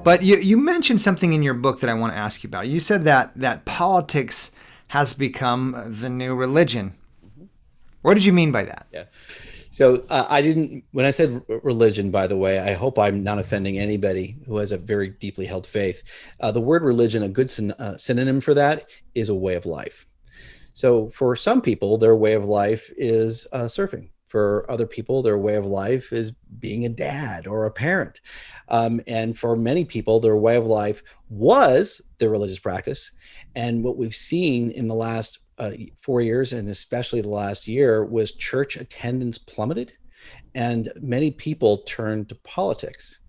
But you mentioned something in your book that I want to ask you about. You said that politics has become the new religion. What did you mean by that? Yeah. So when I said religion, by the way, I hope I'm not offending anybody who has a very deeply held faith. The word religion, a good synonym for that is a way of life. So for some people, their way of life is surfing. For other people, their way of life is being a dad or a parent. And for many people, their way of life was their religious practice. And what we've seen in the last 4 years, and especially the last year, was church attendance plummeted, and many people turned to politics.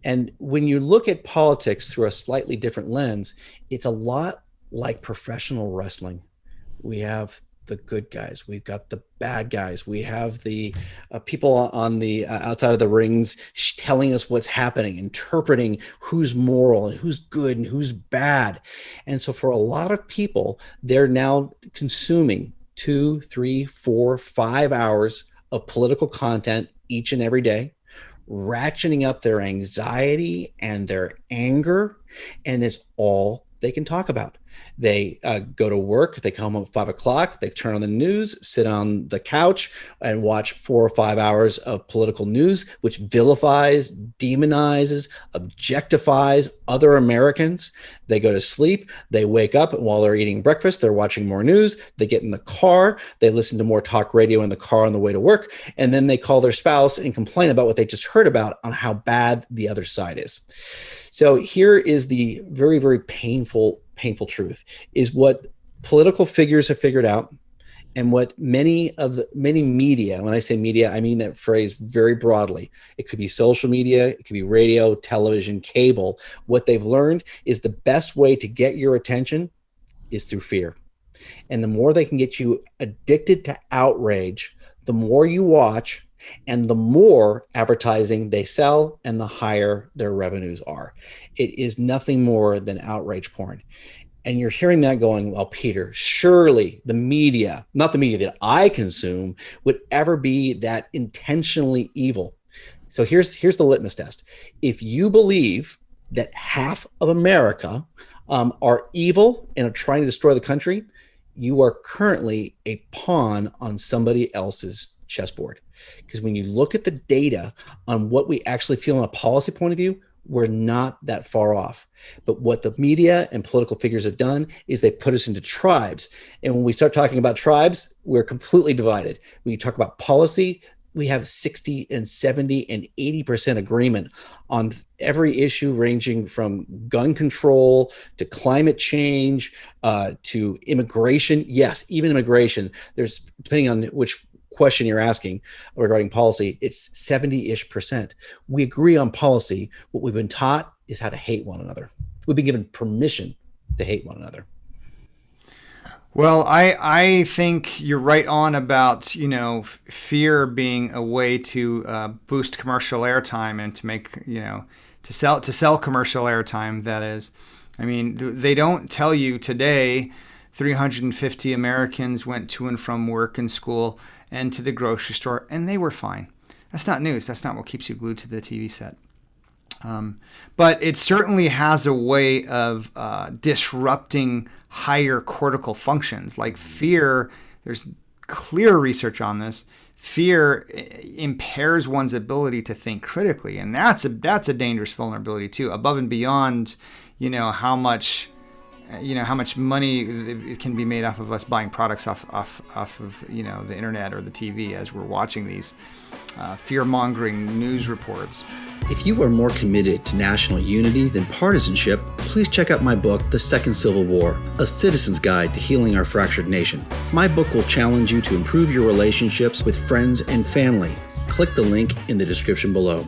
And when you look at politics through a slightly different lens, it's a lot like professional wrestling. We have the good guys, we've got the bad guys, we have the people on the outside of the rings telling us what's happening, interpreting who's moral and who's good and who's bad. And so for a lot of people, they're now consuming 2, 3, 4, 5 hours of political content each and every day, ratcheting up their anxiety and their anger, and it's all they can talk about. They go to work, they come home at 5 o'clock, they turn on the news, sit on the couch and watch 4 or 5 hours of political news, which vilifies, demonizes, objectifies other Americans. They go to sleep, they wake up, and while they're eating breakfast, they're watching more news. They get in the car, they listen to more talk radio in the car on the way to work, and then they call their spouse and complain about what they just heard about on how bad the other side is. So here is the very, very painful truth, is what political figures have figured out, and what many media, when I say media, I mean that phrase very broadly. It could be social media, it could be radio, television, cable. What they've learned is the best way to get your attention is through fear. And the more they can get you addicted to outrage, the more you watch, and the more advertising they sell, and the higher their revenues are. It is nothing more than outrage porn. And you're hearing that going, well, Peter, surely the media, not the media that I consume, would ever be that intentionally evil. So here's the litmus test. If you believe that half of America are evil and are trying to destroy the country, you are currently a pawn on somebody else's chessboard. Because when you look at the data on what we actually feel on a policy point of view, we're not that far off. But what the media and political figures have done is they put us into tribes. And when we start talking about tribes, we're completely divided. When you talk about policy, we have 60 and 70 and 80% agreement on every issue, ranging from gun control to climate change to immigration. Yes, even immigration. There's, depending on which question you're asking regarding policy, it's 70-ish%. We agree on policy. What we've been taught is how to hate one another. We've been given permission to hate one another. Well, I think you're right on about, fear being a way to boost commercial airtime and to make, to sell commercial airtime, that is. I mean, they don't tell you today 350 Americans went to and from work and school and to the grocery store, and they were fine. That's not news. That's not what keeps you glued to the TV set. But it certainly has a way of disrupting higher cortical functions. Like fear, there's clear research on this. Fear impairs one's ability to think critically, and that's a dangerous vulnerability too, above and beyond, how much money it can be made off of us buying products off of the internet or the TV as we're watching these fear-mongering news reports. If you are more committed to national unity than partisanship, please check out my book, The Second Civil War, A Citizen's Guide to Healing Our Fractured Nation. My book will challenge you to improve your relationships with friends and family. Click the link in the description below.